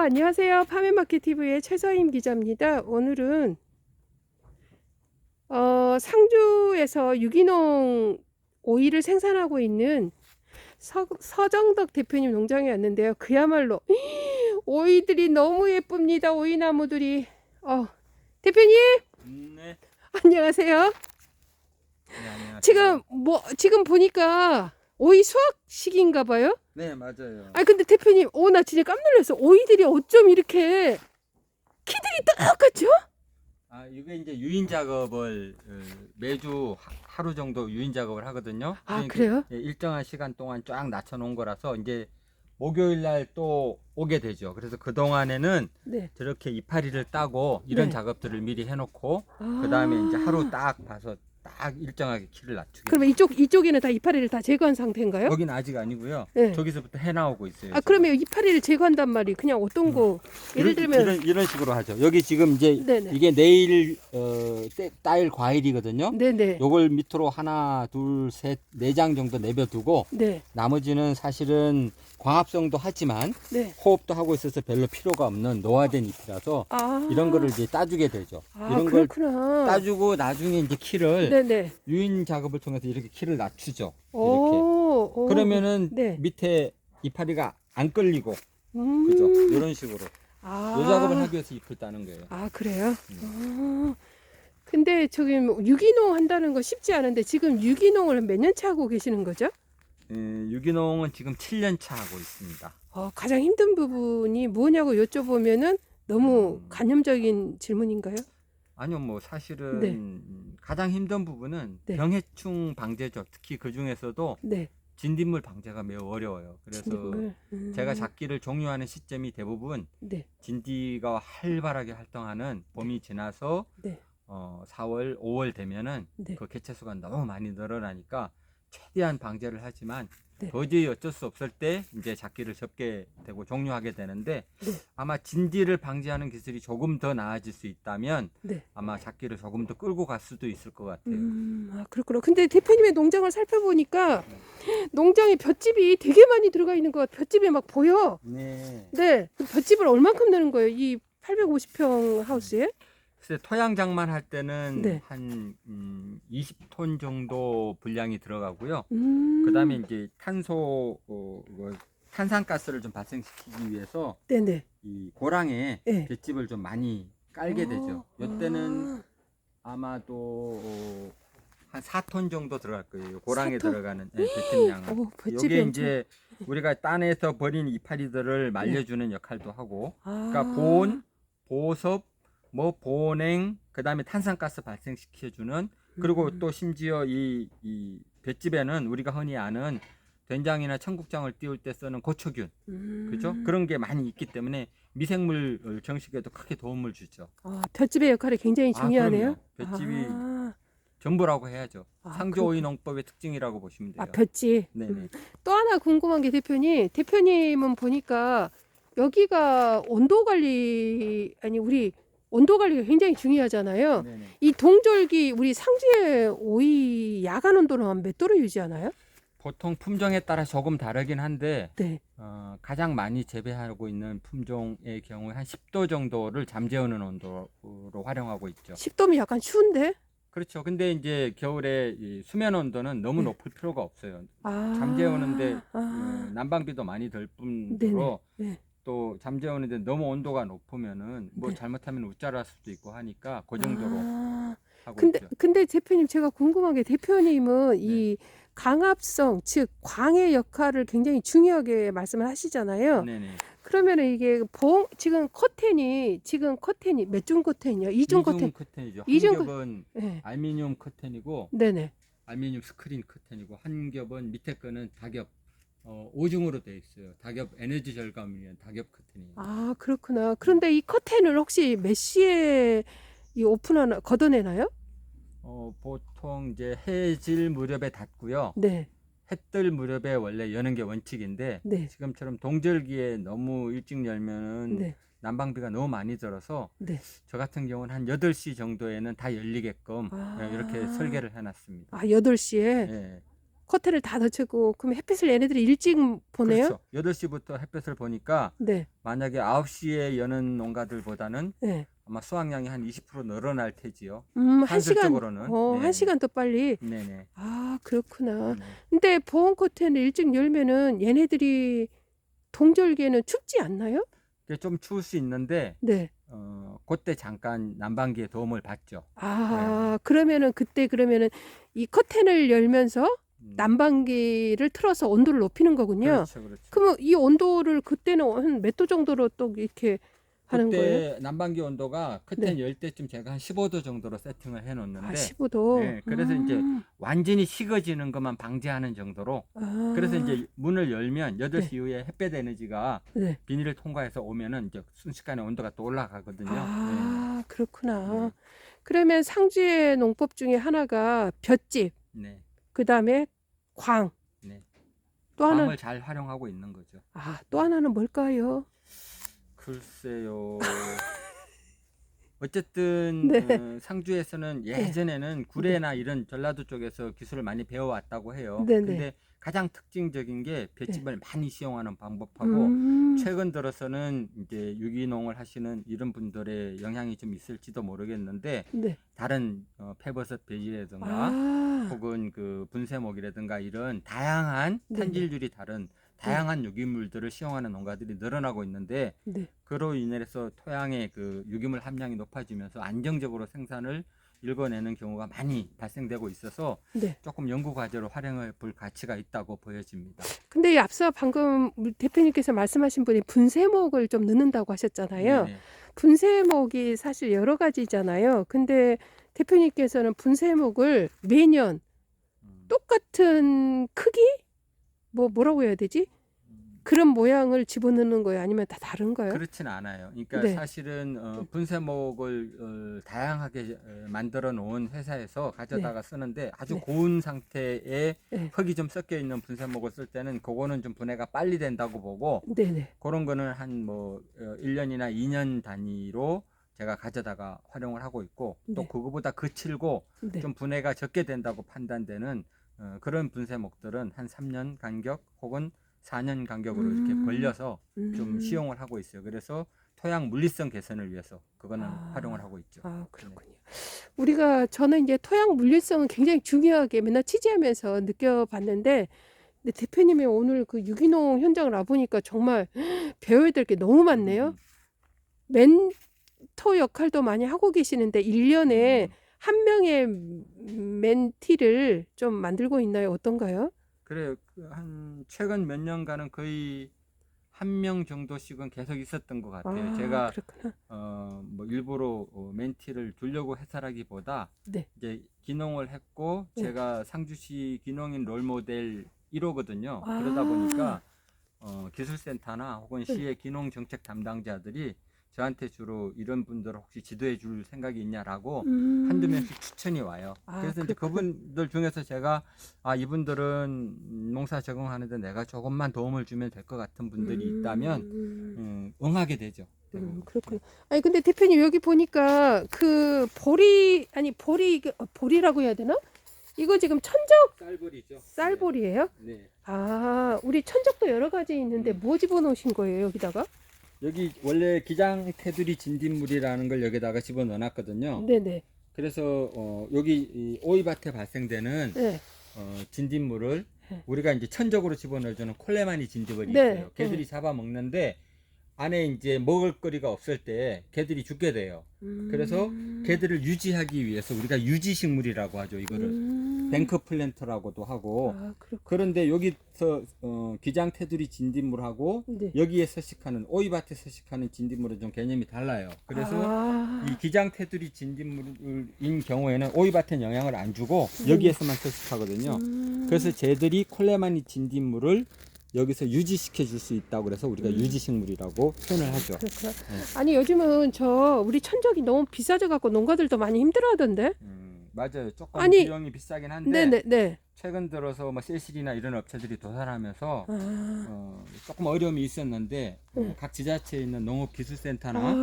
안녕하세요. 파매마켓TV의 최서임 기자입니다. 오늘은 상주에서 유기농 오이를 생산하고 있는 서정덕 대표님 농장에 왔는데요. 그야말로 오이들이 너무 예쁩니다. 오이나무들이. 대표님 네. 안녕하세요. 네, 안녕하세요. 지금 보니까 오이 수확 시기인가 봐요. 네, 맞아요. 아니 근데 대표님, 나 진짜 깜놀랐어 오이들이 어쩜 이렇게 키들이 똑같죠? 이게 이제 유인 작업을 매주 하루 정도 유인 작업을 하거든요. 그러니까 그래요? 일정한 시간 동안 쫙 낮춰 놓은 거라서 이제 목요일 날 또 오게 되죠. 그래서 그 동안에는 네. 저렇게 이파리를 따고 이런 네. 작업들을 미리 해놓고 그 다음에 이제 하루 딱 봐서 딱 일정하게 키를 낮추게. 그러면 이쪽에는 다 이파리를 다 제거한 상태인가요? 여기는 아직 아니고요. 네. 저기서부터 해 나오고 있어요. 지금. 그러면 이파리를 제거한단 말이 그냥 어떤 거? 예를 들면 이런 식으로 하죠. 여기 지금 이제 네네. 이게 내일 딸 과일이거든요. 네네. 요걸 밑으로 하나, 둘, 셋, 네 장 정도 내벼두고 네. 나머지는 사실은 광합성도 하지만 네. 호흡도 하고 있어서 별로 필요가 없는 노화된 잎이라서 이런 거를 이제 따주게 되죠. 이런 걸 그렇구나. 따주고 나중에 이제 키를 네네. 유인 작업을 통해서 이렇게 키를 낮추죠. 이렇게. 오, 그러면은 네. 밑에 이파리가 안 끌리고 음. 그죠? 이런 식으로. 요 작업을 하기 위해서 잎을 따는 거예요. 그래요? 근데 저기 유기농 한다는 거 쉽지 않은데 지금 유기농을 몇 년째 하고 계시는 거죠? 유기농은 지금 7년 차 하고 있습니다. 가장 힘든 부분이 뭐냐고 여쭤보면은 너무 간접적인 질문인가요? 아니요, 뭐 사실은 네. 가장 힘든 부분은 네. 병해충 방제죠. 특히 그 중에서도 네. 진딧물 방제가 매우 어려워요. 그래서 진딧물. 제가 작기를 종료하는 시점이 대부분 네. 진디가 활발하게 활동하는 봄이 지나서 네. 4월, 5월 되면은 네. 그 개체수가 너무 많이 늘어나니까 최대한 방제를 하지만 네. 도저히 어쩔 수 없을 때 이제 작기를 접게 되고 종료하게 되는데 네. 아마 진디를 방지하는 기술이 조금 더 나아질 수 있다면 네. 아마 작기를 조금 더 끌고 갈 수도 있을 것 같아요. 그렇구나. 근데 대표님의 농장을 살펴보니까 농장에 볏짚이 되게 많이 들어가 있는 것 같아요. 볏짚이 막 보여. 네. 네. 볏짚을 얼만큼 넣는 거예요? 이 850평 하우스에? 글쎄 토양 장만 할 때는 네. 한 20톤 정도 분량이 들어가고요. 음. 그다음에 이제 탄산가스를 좀 발생시키기 위해서 네네. 이 고랑에 네. 볏짚을 좀 많이 깔게 되죠. 이때는 아마도 한 4톤 정도 들어갈 거예요. 고랑에 4톤? 들어가는 볏짚량은. 볏짚이 이게 엄청. 이제 우리가 딴에서 버린 이파리들을 말려주는 역할도 하고, 그러니까 아. 보섭, 보냉, 그다음에 탄산가스 발생시켜주는, 그리고 또 심지어 이 볏짚에는 우리가 흔히 아는 된장이나 청국장을 띄울 때 쓰는 고초균, 그죠? 그런 게 많이 있기 때문에 미생물 정식에도 크게 도움을 주죠. 볏짚의 역할이 굉장히 중요하네요. 그럼요. 볏짚이 전부라고 해야죠. 상주 오이 그렇구나. 농법의 특징이라고 보시면 돼요. 볏짚. 네네. 또 하나 궁금한 게 대표님은 보니까 여기가 온도 관리가 굉장히 중요하잖아요. 네네. 이 동절기 우리 상주의 오이 야간 온도는 한 몇 도로 유지하나요? 보통 품종에 따라 조금 다르긴 한데 네. 가장 많이 재배하고 있는 품종의 경우에 한 10도 정도를 잠재우는 온도로 활용하고 있죠. 10도면 약간 추운데? 그렇죠. 근데 이제 겨울에 이 수면 온도는 너무 네. 높을 필요가 없어요. 잠재우는데 난방비도 많이 들 뿐더러 네네. 또 잠재우는데 너무 온도가 높으면은 뭐 네. 잘못하면 웃자랄 수도 있고 하니까 그 정도로 하고 근데 있죠. 대표님, 제가 궁금한 게 대표님은 네. 이 강압성, 즉 광의 역할을 굉장히 중요하게 말씀을 하시잖아요. 네네. 그러면은 이게 지금 커튼이 몇 중 커튼이요? 2중 커튼. 커튼이죠. 이중 한 겹은 네. 알루미늄 커튼이고 네네. 알루미늄 스크린 커튼이고 한 겹은 밑에 거는 다겹 5중으로 되어 있어요. 다겹 에너지 절감을 위한 다겹 커튼이에요. 그렇구나. 그런데 이 커튼을 혹시 몇 시에 걷어내나요? 보통 이제 해질 무렵에 닫고요. 네. 해뜰 무렵에 원래 여는 게 원칙인데 네. 지금처럼 동절기에 너무 일찍 열면은 네. 난방비가 너무 많이 들어서 네. 저 같은 경우는 한 8시 정도에는 다 열리게끔 이렇게 설계를 해놨습니다. 8시에? 예. 커튼을 다 닫히고 그럼 햇빛을 얘네들이 일찍 보내요? 그렇죠. 8시부터 햇볕을 보니까 네. 만약에 9시에 여는 농가들보다는 네. 아마 수확량이 한 20% 늘어날 테지요. 한 시간, 산술적으로는. 한 네. 시간 더 빨리. 네네. 아, 그렇구나. 네. 근데 보온 커튼을 일찍 열면은 얘네들이 동절기에는 춥지 않나요? 그게 좀 추울 수 있는데 네. 그때 잠깐 난방기의 도움을 받죠. 아, 그러면은 그때 그러면은 이 커튼을 열면서 난방기를 틀어서 온도를 높이는 거군요. 그렇죠, 그렇죠. 그러면 이 온도를 그때는 한 몇 도 정도로 또 이렇게 하는 거예요? 그때 난방기 온도가 커튼 열 때쯤 제가 한 15도 정도로 세팅을 아, 해놓는데 15도. 네, 그래서 이제 완전히 식어지는 것만 방지하는 정도로. 그래서 이제 문을 열면 8시 이후에 햇볕 에너지가 네. 비닐을 통과해서 오면은 이제 순식간에 온도가 또 올라가거든요. 아, 그렇구나. 네. 그러면 상주의 농법 중에 하나가 볏짚, 네, 그다음에 광. 네. 또 하나, 밤을 잘 활용하고 있는 거죠. 또 하나는 뭘까요? 글쎄요. 어쨌든 네. 상주에서는 예전에는 구례나 이런 전라도 쪽에서 기술을 많이 배워왔다고 해요. 네네. 근데 가장 특징적인 게 볏짚을 많이 시용하는 방법하고 음, 최근 들어서는 이제 유기농을 하시는 이런 분들의 영향이 좀 있을지도 모르겠는데 네. 다른 페버섯 배지라든가 아, 혹은 그 분쇄목이라든가 이런 다양한 네네. 탄질률이 다른 다양한 유기물들을 시용하는 농가들이 늘어나고 있는데 네. 그로 인해서 토양의 그 유기물 함량이 높아지면서 안정적으로 생산을 일궈내는 경우가 많이 발생되고 있어서 네. 조금 연구 과제로 활용해 볼 가치가 있다고 보여집니다. 근데 이 앞서 방금 우리 대표님께서 말씀하신 분이 분쇄목을 좀 넣는다고 하셨잖아요. 네네. 분쇄목이 사실 여러 가지잖아요. 근데 대표님께서는 분쇄목을 매년 음, 똑같은 크기? 뭐라고 해야 되지? 그런 모양을 집어넣는 거예요? 아니면 다 다른가요? 그렇진 않아요. 그러니까 네. 사실은 분쇄목을 다양하게 만들어 놓은 회사에서 가져다가 쓰는데 아주 네. 고운 상태의 네. 흙이 좀 섞여 있는 분쇄목을 쓸 때는 그거는 좀 분해가 빨리 된다고 보고 네네. 그런 거는 한 뭐 1년이나 2년 단위로 제가 가져다가 활용을 하고 있고 또 네. 그거보다 거칠고 네. 좀 분해가 적게 된다고 판단되는 그런 분쇄목들은 한 3년 간격 혹은 4년 간격으로 이렇게 벌려서 좀 시용을 하고 있어요. 그래서 토양 물리성 개선을 위해서 그거는 활용을 하고 있죠. 그렇군요. 저는 이제 토양 물리성은 굉장히 중요하게 맨날 취재하면서 느껴봤는데, 근데 대표님이 오늘 그 유기농 현장을 와보니까 정말 배워야 될 게 너무 많네요. 멘토 역할도 많이 하고 계시는데 1년에 한 명의 멘티를 좀 만들고 있나요? 어떤가요? 그래요. 한 최근 몇 년간은 거의 한 명 정도씩은 계속 있었던 것 같아요. 제가 그렇구나. 뭐 일부러 멘티를 두려고 해서라기보다 네. 이제 기농을 했고 네. 제가 상주시 기농인 롤모델 1호거든요. 아. 그러다 보니까 기술센터나 혹은 시의 기농 정책 담당자들이 저한테 주로 이런 분들을 혹시 지도해 줄 생각이 있냐라고 한두 명씩 추천이 와요. 그래서 이제 그렇구나. 그분들 중에서 제가 이분들은 농사 적응하는데 내가 조금만 도움을 주면 될 것 같은 분들이 있다면 응하게 되죠. 그렇군요. 아니 근데 대표님 여기 보니까 그 보리라고 해야 되나? 이거 지금 천적 쌀벌이죠. 쌀보리예요? 네. 우리 천적도 여러 가지 있는데 뭐 집어넣으신 거예요, 여기다가? 여기 원래 기장 테두리 진딧물이라는 걸 여기다가 집어 넣어놨거든요. 네네. 그래서 여기 이 오이밭에 발생되는 네. 진딧물을 네. 우리가 이제 천적으로 집어넣어주는 콜레마니 진드벌이 네. 있어요. 걔들이 잡아먹는데 안에 이제 먹을거리가 없을 때 걔들이 죽게 돼요. 그래서 걔들을 유지하기 위해서 우리가 유지식물이라고 하죠. 이거를 뱅크 플랜터라고도 하고. 그렇구나. 그런데 여기서 기장 테두리 진딧물하고 네. 여기에 서식하는 오이밭에 서식하는 진딧물은 좀 개념이 달라요. 그래서 이 기장 테두리 진딧물인 경우에는 오이밭엔 영향을 안 주고 여기에서만 서식하거든요. 그래서 쟤들이 콜레마니 진딧물을 여기서 유지시켜 줄 수 있다고 그래서 우리가 유지식물이라고 표현을 하죠. 그렇구나. 아니 요즘은 우리 천적이 너무 비싸져 갖고 농가들도 많이 힘들어하던데. 맞아요. 조금 아니, 비용이 비싸긴 한데 네네네. 최근 들어서 뭐 셀실이나 이런 업체들이 도산하면서 조금 어려움이 있었는데 각 지자체에 있는 농업기술센터나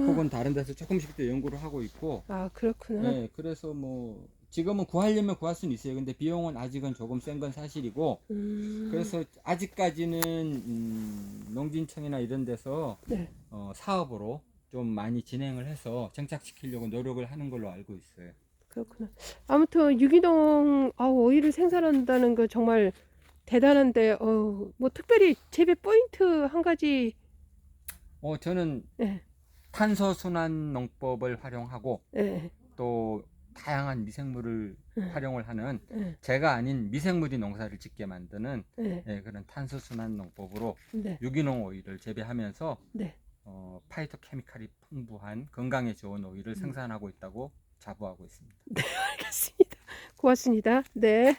혹은 다른 데서 조금씩 더 연구를 하고 있고 그렇구나. 네, 그래서 뭐 지금은 구하려면 구할 수는 있어요. 근데 비용은 아직은 조금 센 건 사실이고, 그래서 아직까지는 농진청이나 이런 데서 네. 사업으로 좀 많이 진행을 해서 정착시키려고 노력을 하는 걸로 알고 있어요. 그렇구나. 아무튼 유기농 오일을 생산한다는 거 정말 대단한데 뭐 특별히 재배 포인트 한 가지. 저는 네. 탄소 순환 농법을 활용하고 네. 또 다양한 미생물을 활용을 하는 네. 제가 아닌 미생물이 농사를 짓게 만드는 네. 그런 탄소 순환 농법으로 네. 유기농 오일을 재배하면서 네. 파이토케미칼이 풍부한 건강에 좋은 오일을 생산하고 있다고 자부하고 있습니다. 알겠습니다. 고맙습니다. 네.